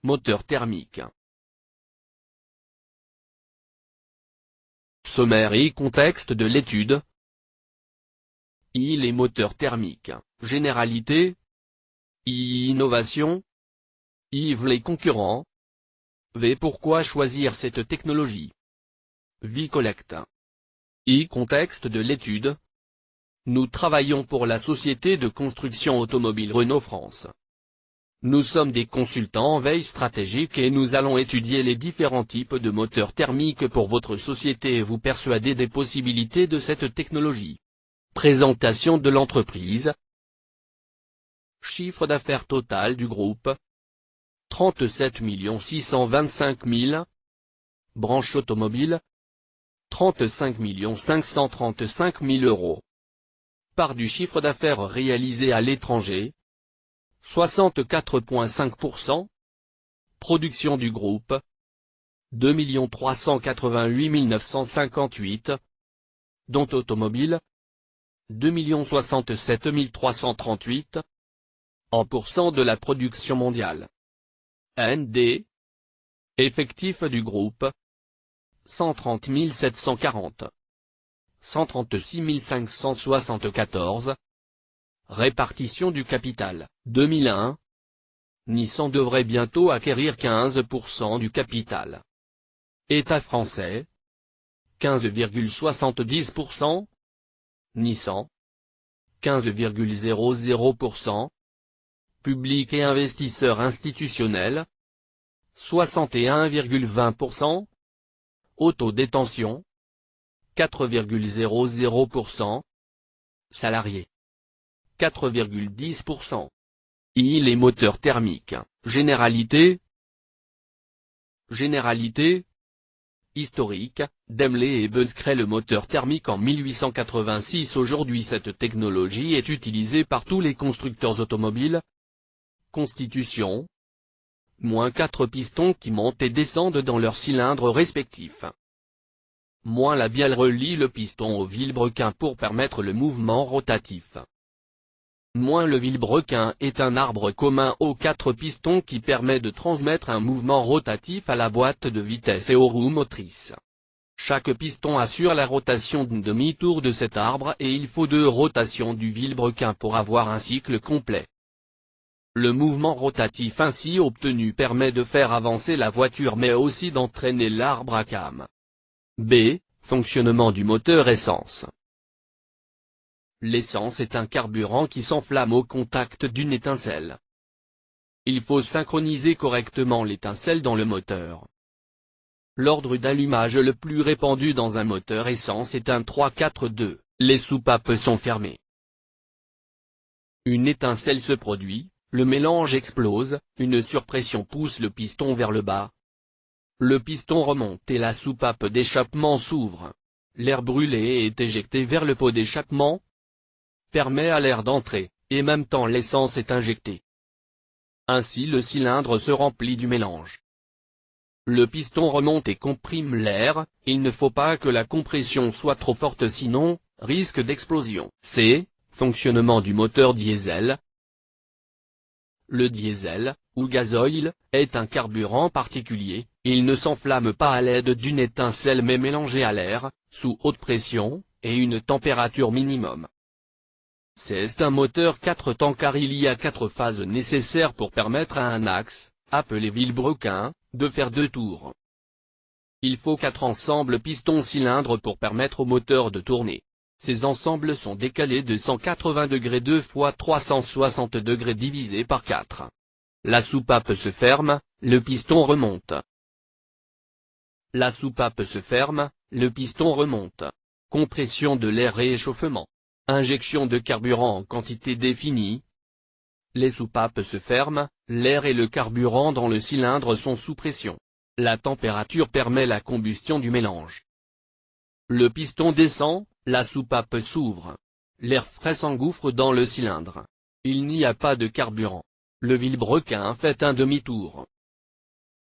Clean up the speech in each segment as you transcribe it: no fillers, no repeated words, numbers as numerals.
Moteur thermique. Sommaire et contexte de l'étude. I. Les moteurs thermiques. Généralité. I. Innovation. I. Les concurrents. V. Pourquoi choisir cette technologie. V. Collecte. I. Contexte de l'étude. Nous travaillons pour la société de construction automobile Renault France. Nous sommes des consultants en veille stratégique et nous allons étudier les différents types de moteurs thermiques pour votre société et vous persuader des possibilités de cette technologie. Présentation de l'entreprise. Chiffre d'affaires total du groupe. 37 625 000. Branche automobile. 35 535 000 euros. Part du chiffre d'affaires réalisé à l'étranger. 64,5%. Production du groupe. 2 388 958. Dont automobile. 2 067 338. En pourcent de la production mondiale. ND. Effectif du groupe. 130 740. 136 574. Répartition du capital. 2001. Nissan devrait bientôt acquérir 15% du capital. État français. 15,70%. Nissan. 15,00%. Public et investisseurs institutionnels. 61,20%. Autodétention. 4,00%. Salariés. 4,10%. I. Les moteurs thermiques. Généralité. Généralité. Historique. Daimler et Buss créent le moteur thermique en 1886. Aujourd'hui cette technologie est utilisée par tous les constructeurs automobiles. Constitution. Moins 4 pistons qui montent et descendent dans leurs cylindres respectifs. Moins la bielle relie le piston au vilebrequin pour permettre le mouvement rotatif. Moins le vilebrequin est un arbre commun aux 4 pistons qui permet de transmettre un mouvement rotatif à la boîte de vitesse et aux roues motrices. Chaque piston assure la rotation d'un demi-tour de cet arbre et il faut 2 rotations du vilebrequin pour avoir un cycle complet. Le mouvement rotatif ainsi obtenu permet de faire avancer la voiture mais aussi d'entraîner l'arbre à cames. B. Fonctionnement du moteur essence. L'essence est un carburant qui s'enflamme au contact d'une étincelle. Il faut synchroniser correctement l'étincelle dans le moteur. L'ordre d'allumage le plus répandu dans un moteur essence est un 3-4-2, les soupapes sont fermées. Une étincelle se produit, le mélange explose, une surpression pousse le piston vers le bas. Le piston remonte et la soupape d'échappement s'ouvre. L'air brûlé est éjecté vers le pot d'échappement. Permet à l'air d'entrer, et en même temps l'essence est injectée. Ainsi le cylindre se remplit du mélange. Le piston remonte et comprime l'air, il ne faut pas que la compression soit trop forte sinon, risque d'explosion. C. Fonctionnement du moteur diesel. Le diesel, ou gasoil, est un carburant particulier, il ne s'enflamme pas à l'aide d'une étincelle mais mélangé à l'air, sous haute pression, et une température minimum. C'est un moteur 4 temps car il y a 4 phases nécessaires pour permettre à un axe, appelé vilebrequin, de faire 2 tours. Il faut 4 ensembles piston-cylindre pour permettre au moteur de tourner. Ces ensembles sont décalés de 180 degrés 2 fois 360 degrés divisé par 4. La soupape se ferme, le piston remonte. La soupape se ferme, le piston remonte. Compression de l'air et échauffement. Injection de carburant en quantité définie. Les soupapes se ferment, l'air et le carburant dans le cylindre sont sous pression. La température permet la combustion du mélange. Le piston descend, la soupape s'ouvre. L'air frais s'engouffre dans le cylindre. Il n'y a pas de carburant. Le vilebrequin fait un demi-tour.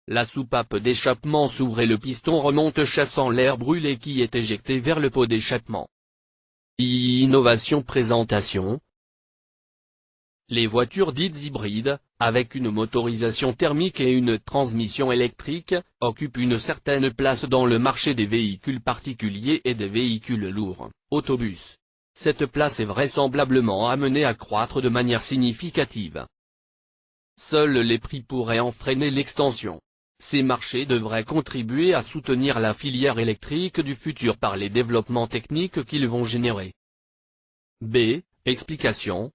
La soupape d'échappement s'ouvre et le piston remonte chassant l'air brûlé qui est éjecté vers le pot d'échappement. Innovation. Présentation. Les voitures dites hybrides, avec une motorisation thermique et une transmission électrique, occupent une certaine place dans le marché des véhicules particuliers et des véhicules lourds, autobus. Cette place est vraisemblablement amenée à croître de manière significative. Seuls les prix pourraient en freiner l'extension. Ces marchés devraient contribuer à soutenir la filière électrique du futur par les développements techniques qu'ils vont générer. B. Explication.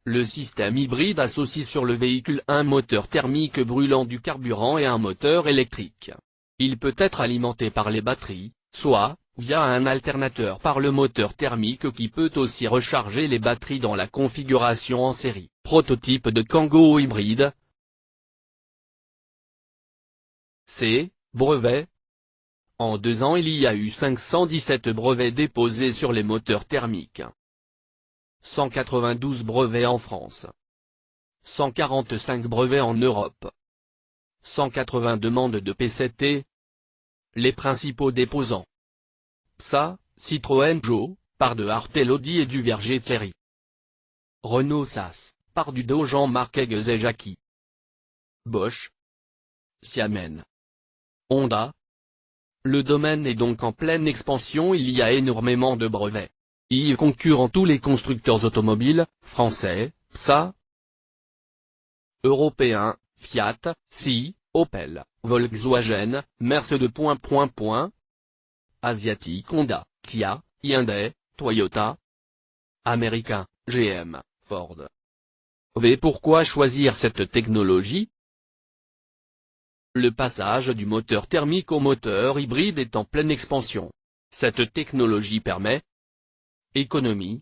Le système hybride associe sur le véhicule un moteur thermique brûlant du carburant et un moteur électrique. Il peut être alimenté par les batteries, soit, via un alternateur par le moteur thermique qui peut aussi recharger les batteries dans la configuration en série. Prototype de Kangoo hybride. C. Brevet. En 2 ans il y a eu 517 brevets déposés sur les moteurs thermiques. 192 brevets en France. 145 brevets en Europe. 180 demandes de PCT. Les principaux déposants. PSA, Citroën Peugeot, par de Hartel Audi et du Verger Thierry. Renault SAS, par du Do Jean-Marc Egges et Jackie. Bosch. Siemens. Honda. Le domaine est donc en pleine expansion, il y a énormément de brevets. Y concurrent tous les constructeurs automobiles, français, PSA, européens, Fiat, SI, Opel, Volkswagen, Mercedes. Asiatique Honda, Kia, Hyundai, Toyota. Américain, GM, Ford. V. Pourquoi choisir cette technologie? Le passage du moteur thermique au moteur hybride est en pleine expansion. Cette technologie permet économie.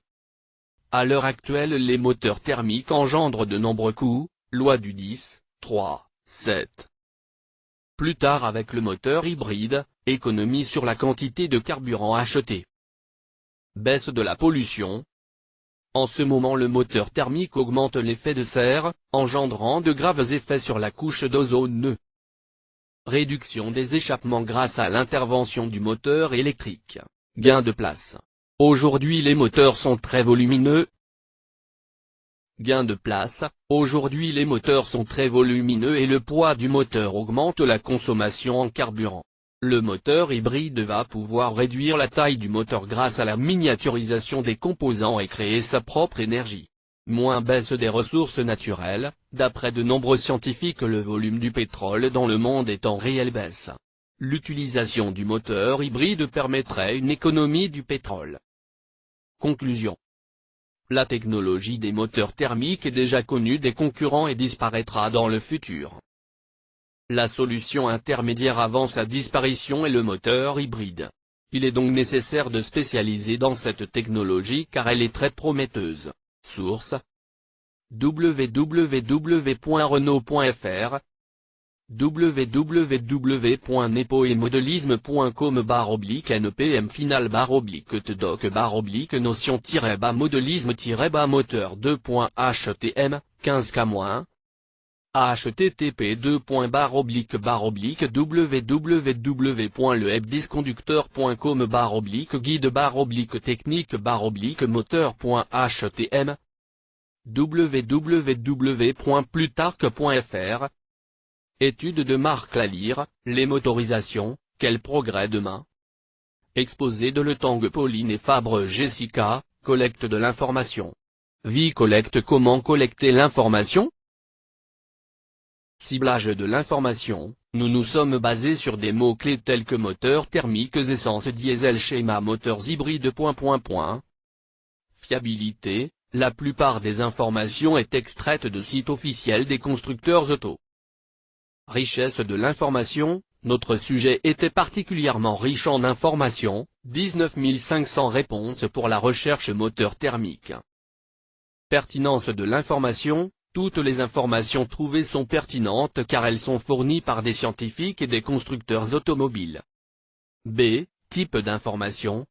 À l'heure actuelle les moteurs thermiques engendrent de nombreux coûts, loi du 10-3-7. Plus tard avec le moteur hybride, économie sur la quantité de carburant acheté. Baisse de la pollution. En ce moment le moteur thermique augmente l'effet de serre, engendrant de graves effets sur la couche d'ozone. Réduction des échappements grâce à l'intervention du moteur électrique. Gain de place. Aujourd'hui les moteurs sont très volumineux. Gain de place. Aujourd'hui les moteurs sont très volumineux et le poids du moteur augmente la consommation en carburant. Le moteur hybride va pouvoir réduire la taille du moteur grâce à la miniaturisation des composants et créer sa propre énergie. Moins baisse des ressources naturelles. D'après de nombreux scientifiques le volume du pétrole dans le monde est en réelle baisse. L'utilisation du moteur hybride permettrait une économie du pétrole. Conclusion. La technologie des moteurs thermiques est déjà connue des concurrents et disparaîtra dans le futur. La solution intermédiaire avant sa disparition est le moteur hybride. Il est donc nécessaire de spécialiser dans cette technologie car elle est très prometteuse. Source. www.renault.fr www.nepoemodelisme.com/npm final/tdoc/notion-modelisme-moteur 2.htm 15k-. http://www.lewebdisconducteur.com/technique/moteur.htm www.plutarque.fr. Étude de Marc Lalire, les motorisations, quel progrès demain? Exposé de Le Tang Pauline et Fabre Jessica, collecte de l'information. Vie collecte. Comment collecter l'information? Ciblage de l'information, nous nous sommes basés sur des mots-clés tels que moteurs thermiques, essence, diesel, schéma, moteurs hybrides. Fiabilité, la plupart des informations est extraite de sites officiels des constructeurs auto. Richesse de l'information, notre sujet était particulièrement riche en informations, 19 500 réponses pour la recherche moteur thermique. Pertinence de l'information, toutes les informations trouvées sont pertinentes car elles sont fournies par des scientifiques et des constructeurs automobiles. B. Type d'information.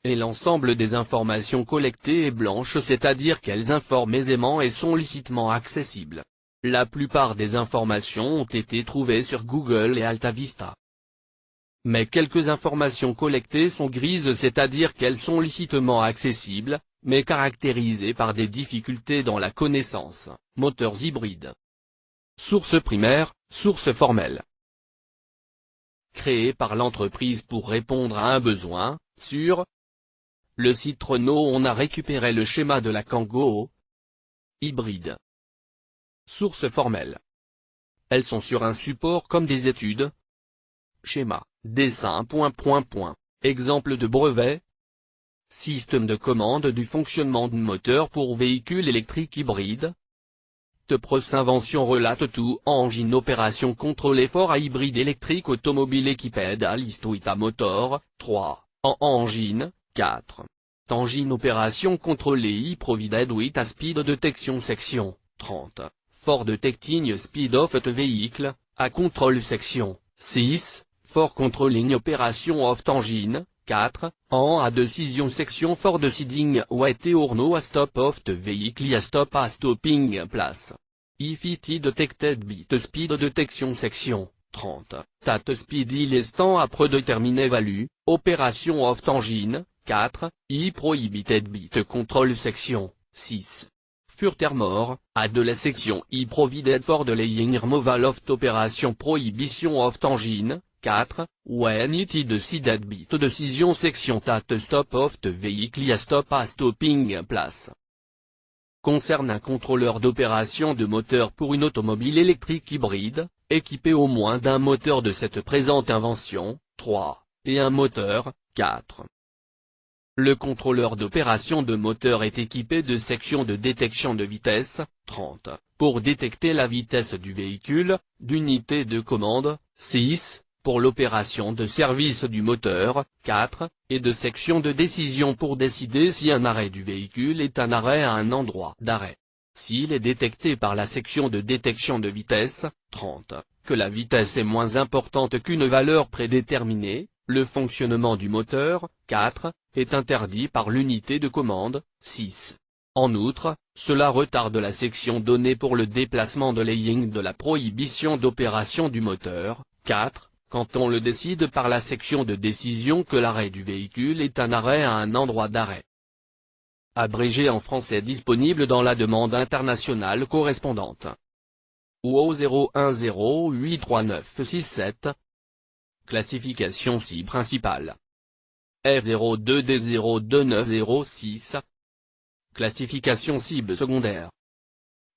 Et l'ensemble des informations collectées est blanche, c'est-à-dire qu'elles informent aisément et sont licitement accessibles. La plupart des informations ont été trouvées sur Google et AltaVista. Mais quelques informations collectées sont grises, c'est-à-dire qu'elles sont licitement accessibles, mais caractérisé par des difficultés dans la connaissance. Moteurs hybrides. Source primaire, source formelle. Créé par l'entreprise pour répondre à un besoin, sur le site Renault on a récupéré le schéma de la Kangoo hybride. Source formelle. Elles sont sur un support comme des études. Schéma, dessin. Exemple de brevet. Système de commande du fonctionnement de moteur pour véhicules électriques hybrides. Tepros invention relate tout engine opération contrôle effort à hybride électrique automobile équipée à list with a motor, 3, en engine, 4. Engine opération contrôlée provided with a speed detection section, 30. For detecting speed of the vehicle, à control section, 6. For controlling operation of engine, 4. En à decision section for deciding wait or no a stop of the vehicle a stop a stopping place. If it is detected bit speed detection section, 30. Tat speed il est temps à prédéterminer value, opération of engine, 4. I prohibited bit control section, 6. Furthermore, à de la section I provided for the laying removal of opération prohibition of engine, 4. When it is decided bit decision section tat stop of the vehicle a stop a stopping place. Concerne un contrôleur d'opération de moteur pour une automobile électrique hybride, équipé au moins d'un moteur de cette présente invention, 3, et un moteur, 4. Le contrôleur d'opération de moteur est équipé de sections de détection de vitesse, 30, pour détecter la vitesse du véhicule, d'unités de commande, 6, pour l'opération de service du moteur, 4, et de section de décision pour décider si un arrêt du véhicule est un arrêt à un endroit d'arrêt. S'il est détecté par la section de détection de vitesse, 30, que la vitesse est moins importante qu'une valeur prédéterminée, le fonctionnement du moteur, 4, est interdit par l'unité de commande, 6. En outre, cela retarde la section donnée pour le déplacement de laying de la prohibition d'opération du moteur, 4. Quand on le décide par la section de décision que l'arrêt du véhicule est un arrêt à un endroit d'arrêt. Abrégé en français disponible dans la demande internationale correspondante. Ou au 01083967. Classification SI principale. F02D02906. Classification cible secondaire.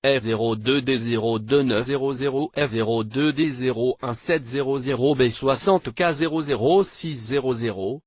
F02D02900, F02D01700B60K00600,